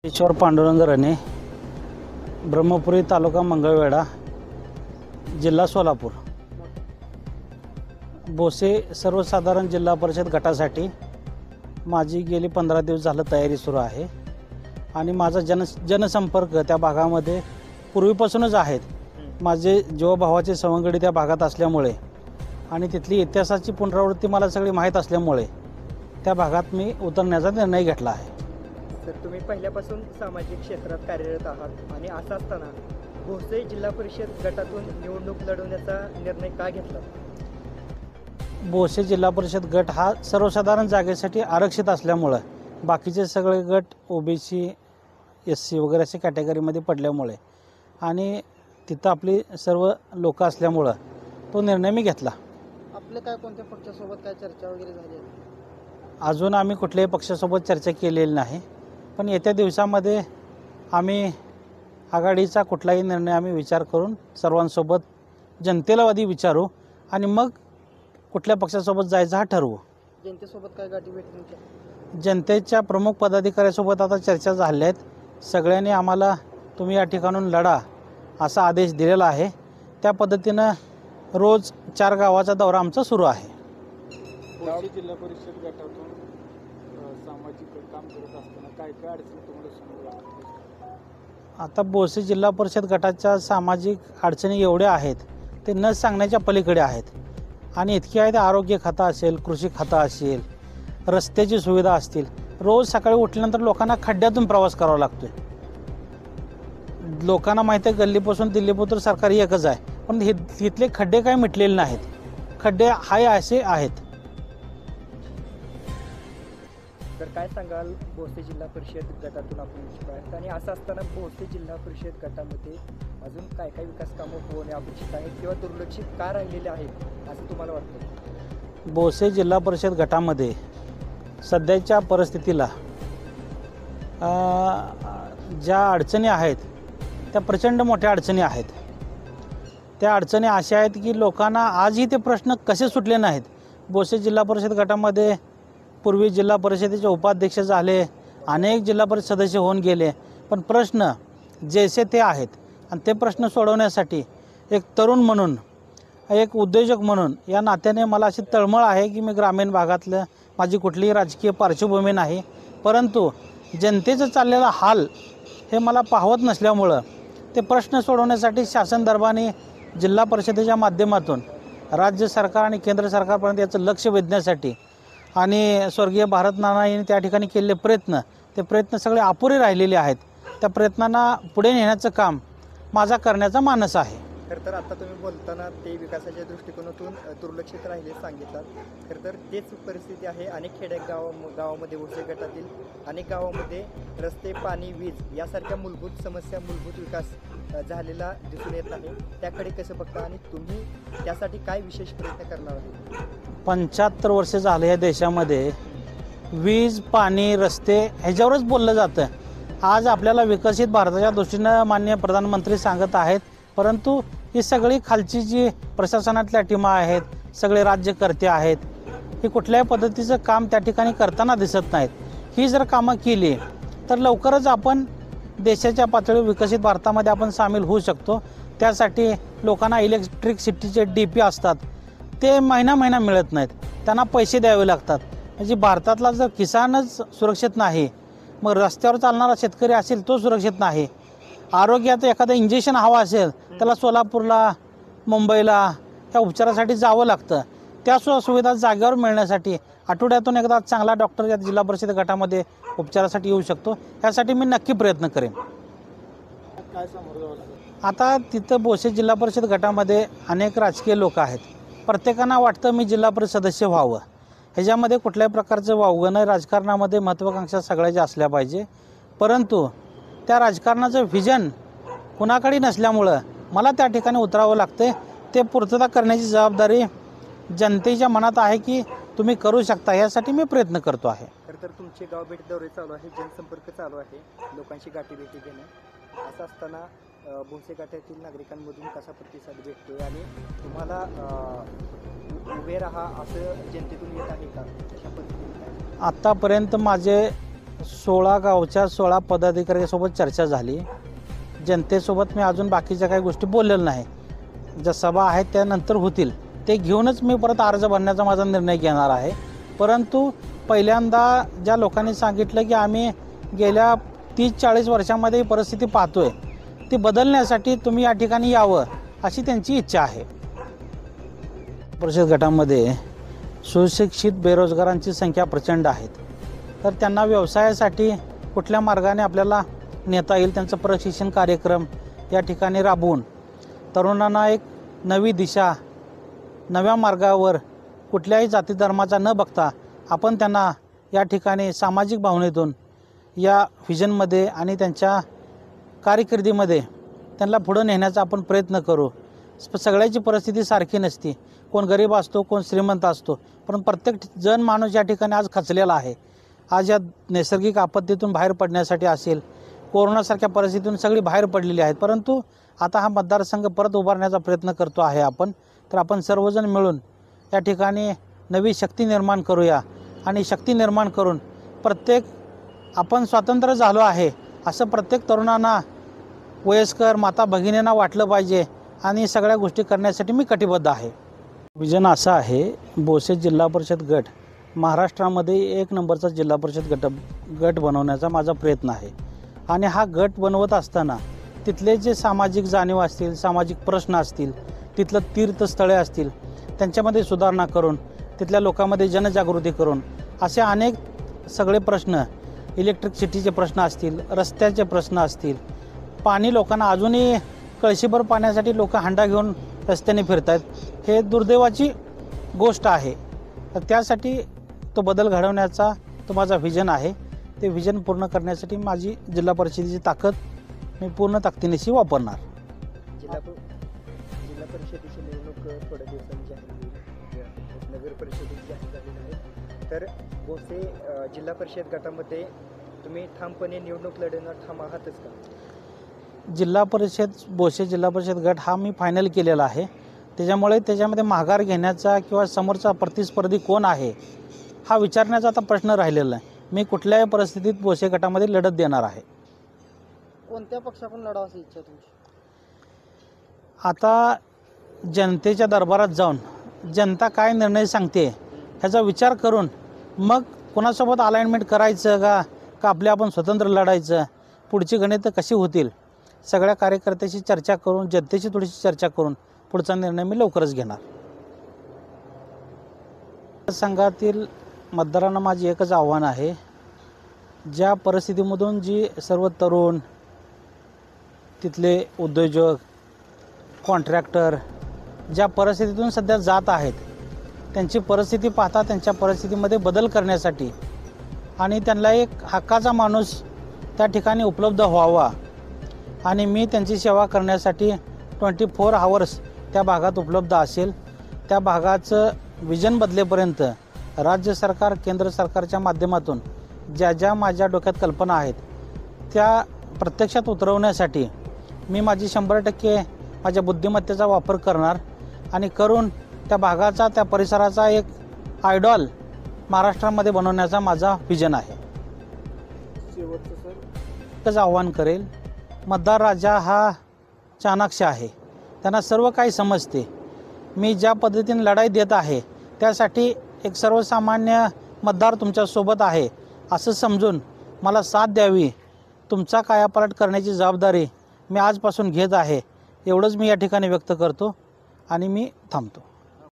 ईश्वर पांडुरंग रणे, ब्रह्मपुरी तालुका मंगळवेढा, जिल्हा सोलापूर. बोसे सर्वसाधारण जिल्हा परिषद गटासाठी माझी गेली 15 दिवस झालं तयारी सुरू आहे आणि माझा जनसंपर्क त्या भागामध्ये पूर्वीपासूनच आहेत. माझे जीवभावाचे सवंगडी त्या भागात असल्यामुळे आणि तिथली इतिहासाची पुनरावृत्ती मला सगळी माहीत असल्यामुळे त्या भागात मी उतरण्याचा निर्णय घेतला आहे. तर तुम्ही पहिल्यापासून सामाजिक क्षेत्रात कार्यरत आहात आणि असं असताना भोसे जिल्हा परिषद गटातून निवडणूक लढवण्याचा निर्णय का घेतला? भोसे जिल्हा परिषद गट हा सर्वसाधारण जागेसाठी आरक्षित असल्यामुळं बाकीचे सगळे गट OBC SC वगैरे अशा कॅटेगरीमध्ये पडल्यामुळे आणि तिथं आपली सर्व लोक असल्यामुळं तो निर्णय मी घेतला. आपले काय कोणत्या पक्षासोबत काय चर्चा वगैरे झाली? अजून आम्ही कुठल्याही पक्षासोबत चर्चा केलेली नाही, पण येत्या दिवसामध्ये आम्ही आघाडीचा कुठलाही निर्णय आम्ही विचार करून सर्वांसोबत जनतेला आधी विचारू आणि मग कुठल्या पक्षासोबत जायचं हा ठरवू. जनतेसोबत काय गाठी भेट? जनतेच्या प्रमुख पदाधिकाऱ्यासोबत आता चर्चा झाल्या आहेत. सगळ्यांनी आम्हाला तुम्ही या ठिकाणून लढा असा आदेश दिलेला आहे. त्या पद्धतीनं रोज 4 गावाचा दौरा आमचा सुरू आहे. भोसे जिल्हा परिषद गटातून सामाजिक काम करत असताना काय काय अडचणी तुम्हाला समोर लागतात? आता भोसे जिल्हा परिषद गटाच्या सामाजिक अडचणी एवढ्या आहेत ते न सांगण्याच्या पलीकडे आहेत आणि इतकी आहेत. आरोग्य खातं असेल, कृषी खातं असेल, रस्त्याची सुविधा असतील. रोज सकाळी उठल्यानंतर लोकांना खड्ड्यातून प्रवास करावा लागतोय. लोकांना माहिती आहे गल्लीपासून दिल्लीपुत्र सरकारी एकच आहे, पण इथले खड्डे काय मिटलेले नाहीत. खड्डे हाय असे आहेत. तर काय सांगाल भोसे जिल्हा परिषद गटातून आपण इच्छुक आहेत आणि असं असताना भोसे जिल्हा परिषद गटामध्ये अजून काय काय विकास कामं होणे अपेक्षित आहेत किंवा दुर्लक्षित का राहिलेले आहेत असं तुम्हाला वाटतं? भोसे जिल्हा परिषद गटामध्ये सध्याच्या परिस्थितीला ज्या अडचणी आहेत त्या प्रचंड मोठ्या अडचणी आहेत. त्या अडचणी अशा आहेत की लोकांना आजही ते प्रश्न कसे सुटले नाहीत. भोसे जिल्हा परिषद गटामध्ये पूर्वी जिल्हा परिषदेचे उपाध्यक्ष झाले, अनेक जिल्हा परिषद सदस्य होऊन गेले, पण प्रश्न जैसे ते आहेत आणि ते प्रश्न सोडवण्यासाठी एक तरुण म्हणून, एक उद्योजक म्हणून या नात्याने मला अशी तळमळ आहे की मी ग्रामीण भागातलं, माझी कुठलीही राजकीय पार्श्वभूमी नाही, परंतु जनतेचं चाललेला हाल हे मला पाहवत नसल्यामुळं ते प्रश्न सोडवण्यासाठी शासन दरबारी जिल्हा परिषदेच्या माध्यमातून राज्य सरकार आणि केंद्र सरकारपर्यंत याचं लक्ष वेधण्यासाठी आणि स्वर्गीय भारत नाना यांनी त्या ठिकाणी केलेले ते प्रयत्न सगळे अपुरे राहिलेले आहेत. त्या प्रयत्नांना पुढे नेण्याचं काम माझा करण्याचा मानस आहे. खरं तर आता तुम्ही बोलताना ते विकासाच्या दृष्टिकोनातून दुर्लक्षित राहिले सांगितलं. खरं तर तेच परिस्थिती आहे अनेक गावामध्ये भोसे गटातील अनेक गावामध्ये रस्ते, पाणी, वीज यासारख्या मूलभूत समस्या, मूलभूत विकास झालेला दिसून येत नाही. त्याकडे कसं बघता आणि तुम्ही त्यासाठी काय विशेष प्रयत्न करणार आहात? 75 वर्ष झालं या देशामध्ये वीज, पाणी, रस्ते ह्याच्यावरच बोललं जातं. आज आपल्याला विकसित भारताच्या दृष्टीनं माननीय प्रधानमंत्री सांगत आहेत, परंतु ही सगळी खालची जी प्रशासनातल्या टीमा आहेत, सगळे राज्यकर्ते आहेत, ही कुठल्याही पद्धतीचं काम त्या ठिकाणी करताना दिसत नाहीत. ही जर कामं केली तर लवकरच आपण देशाच्या पातळीवर विकसित भारतामध्ये आपण सामील होऊ शकतो. त्यासाठी लोकांना इलेक्ट्रिसिटीचे DP असतात ते महिना मिळत नाहीत, त्यांना पैसे द्यावे लागतात. म्हणजे भारतातला जर किसानच सुरक्षित नाही, मग रस्त्यावर चालणारा शेतकरी असेल तो सुरक्षित नाही. आरोग्याचं एखादं इंजेक्शन हवं असेल त्याला सोलापूरला, मुंबईला त्या उपचारासाठी जावं लागतं. त्या सुविधा जागेवर मिळण्यासाठी आठवड्यातून एकदा चांगला डॉक्टर या जिल्हा परिषद गटामध्ये उपचारासाठी येऊ शकतो. यासाठी मी नक्की प्रयत्न करेन. काय समोर जावं लागेल? आता तिथं भोसे जिल्हा परिषद गटामध्ये अनेक राजकीय लोक आहेत. प्रत्येकांना वाटतं मी जिल्हा परिषद सदस्य व्हावं. ह्याच्यामध्ये कुठल्याही प्रकारचं वावगं नाही. राजकारणामध्ये महत्त्वाकांक्षा सगळ्याच्या असल्या पाहिजे, परंतु त्या राजकारणाचं व्हिजन कुणाकडे नसल्यामुळं मला त्या ठिकाणी उतरावं लागतं. ते पूर्तता करण्याची जबाबदारी जनतेच्या मनात आहे की तुम्ही करू शकता, यासाठी मी प्रयत्न करतो आहे. खरं तर तुमचे गाव भेट दौरे चालू आहे, जनसंपर्क चालू आहे, लोकांची गाठीभेटी घेणं. असं असताना भोसे गटातील नागरिकांमधून कसा प्रतिसाद भेटतोय आणि तुम्हाला उभे राहा असं जनतेतून येत आहे का? अशा पद्धतीने आत्तापर्यंत माझे 16 गावच्या 16 पदाधिकाऱ्यांसोबत चर्चा झाली. जनतेसोबत मी अजून बाकीच्या काही गोष्टी बोललेल्या नाही. ज्या सभा आहेत त्यानंतर होतील ते घेऊनच मी परत अर्ज भरण्याचा माझा निर्णय घेणार आहे. परंतु पहिल्यांदा ज्या लोकांनी सांगितलं की आम्ही गेल्या 30-40 वर्षामध्ये ही परिस्थिती पाहतोय, ती बदलण्यासाठी तुम्ही या ठिकाणी यावं अशी त्यांची इच्छा आहे. परिषद गटामध्ये सुशिक्षित बेरोजगारांची संख्या प्रचंड आहेत. तर त्यांना व्यवसायासाठी कुठल्या मार्गाने आपल्याला नेता येईल त्यांचं प्रशिक्षण कार्यक्रम या ठिकाणी राबवून तरुणांना एक नवी दिशा, नव्या मार्गावर कुठल्याही जाती धर्माचा न बघता आपण त्यांना या ठिकाणी सामाजिक भावनेतून या व्हिजनमध्ये आणि त्यांच्या कारकिर्दीमध्ये त्यांना पुढं नेण्याचा आपण प्रयत्न करू. सगळ्याची परिस्थिती सारखी नसती. कोण गरीब असतो, कोण श्रीमंत असतो, पण प्रत्येक जण माणूस या ठिकाणी आज खचलेला आहे. आज या नैसर्गिक आपत्तीतून बाहेर पडण्यासाठी असेल, कोरोनासारख्या परिस्थितीतून सगळी बाहेर पडलेली आहेत. परंतु आता हा मतदारसंघ परत उभारण्याचा प्रयत्न करतो आहे आपण. तर आपण सर्वजण मिळून या ठिकाणी नवी शक्ती निर्माण करूया आणि शक्ती निर्माण करून प्रत्येक आपण स्वतंत्र झालो आहे असं प्रत्येक तरुणांना, वयस्कर माता भगिनींना वाटलं पाहिजे आणि सगळ्या गोष्टी करण्यासाठी मी कटिबद्ध आहे. विजन असं आहे, बोसे जिल्हा परिषद गट महाराष्ट्रामध्ये 1 नंबरचा जिल्हा परिषद गट बनवण्याचा माझा प्रयत्न आहे. आणि हा गट बनवत असताना तिथले जे सामाजिक जाणीव असतील, सामाजिक प्रश्न असतील, तिथलं तीर्थस्थळे असतील, त्यांच्यामध्ये सुधारणा करून तिथल्या लोकांमध्ये जनजागृती करून असे अनेक सगळे प्रश्न, इलेक्ट्रिसिटीचे प्रश्न असतील, रस्त्याचे प्रश्न असतील, पाणी लोकांना अजूनही कळशीभर पाण्यासाठी लोक हांडा घेऊन रस्त्याने फिरत आहेत, हे दुर्दैवाची गोष्ट आहे. तर त्यासाठी तो बदल घडवण्याचा तो माझा व्हिजन आहे. ते व्हिजन पूर्ण करण्यासाठी माझी जिल्हा परिषदेची ताकद मी पूर्ण ताकदीनिशी वापरणार. जिल्हा परिषदेची निवडणूक थोड्या दिवसांनी जाहीर होईल. नगर परिषदेची जाहीर झालेली आहे. तर बोसे जिल्हा परिषद गटामध्ये तुम्ही ठामपणे निवडणूक लढवणार ठाम आहातच का? जिल्हा परिषद बोसे जिल्हा परिषद गट हा मी फायनल केलेला आहे. त्याच्यामध्ये माघार घेण्याचा किंवा समोरचा प्रतिस्पर्धी कोण आहे हा विचारण्याचा आता प्रश्न राहिलेला आहे. मी कुठल्याही परिस्थितीत बोसे गटामध्ये लढत देणार आहे. कोणत्या पक्षाकडून लढावं अशी इच्छा तुमची? आता जनतेच्या दरबारात जाऊन जनता काय निर्णय सांगते ह्याचा विचार करून मग कोणासोबत अलाइनमेंट करायचं का आपल्या आपण स्वतंत्र लढायचं, पुढची गणितं कशी होतील, सगळ्या कार्यकर्त्याशी चर्चा करून, जनतेशी थोडीशी चर्चा करून पुढचा निर्णय मी लवकरच घेणार. संघातील मतदारांना माझी एकच आव्हान आहे, ज्या परिस्थितीमधून जी सर्व तरुण, तिथले उद्योजक, कॉन्ट्रॅक्टर ज्या परिस्थितीतून सध्या जात आहेत, त्यांची परिस्थिती पाहता त्यांच्या परिस्थितीमध्ये बदल करण्यासाठी आणि त्यांना एक हक्काचा माणूस त्या ठिकाणी उपलब्ध व्हावा आणि मी त्यांची सेवा करण्यासाठी 24 आवर्स त्या भागात उपलब्ध असेल. त्या भागाचं विजन बदलेपर्यंत राज्य सरकार, केंद्र सरकारच्या माध्यमातून ज्या माझ्या डोक्यात कल्पना आहेत त्या प्रत्यक्षात उतरवण्यासाठी मी माझी 100% माझ्या बुद्धिमत्तेचा वापर करणार आणि करून त्या भागाचा, त्या परिसराचा एक आयडॉल महाराष्ट्रामध्ये बनवण्याचा माझा व्हिजन आहे. शेवटचं सर, एकच आव्हान करेल, मतदार राजा हा चाणाक्ष आहे, त्यांना सर्व काही समजते. मी ज्या पद्धतीने लढाई देत आहे त्यासाठी एक सर्वसामान्य मतदार तुमच्यासोबत आहे असं समजून मला साथ द्यावी, तुमचा कायापालट करण्याची जबाबदारी मी आजपासून घेत आहे. एवढंच मी या ठिकाणी व्यक्त करतो आणि मी थांबतो.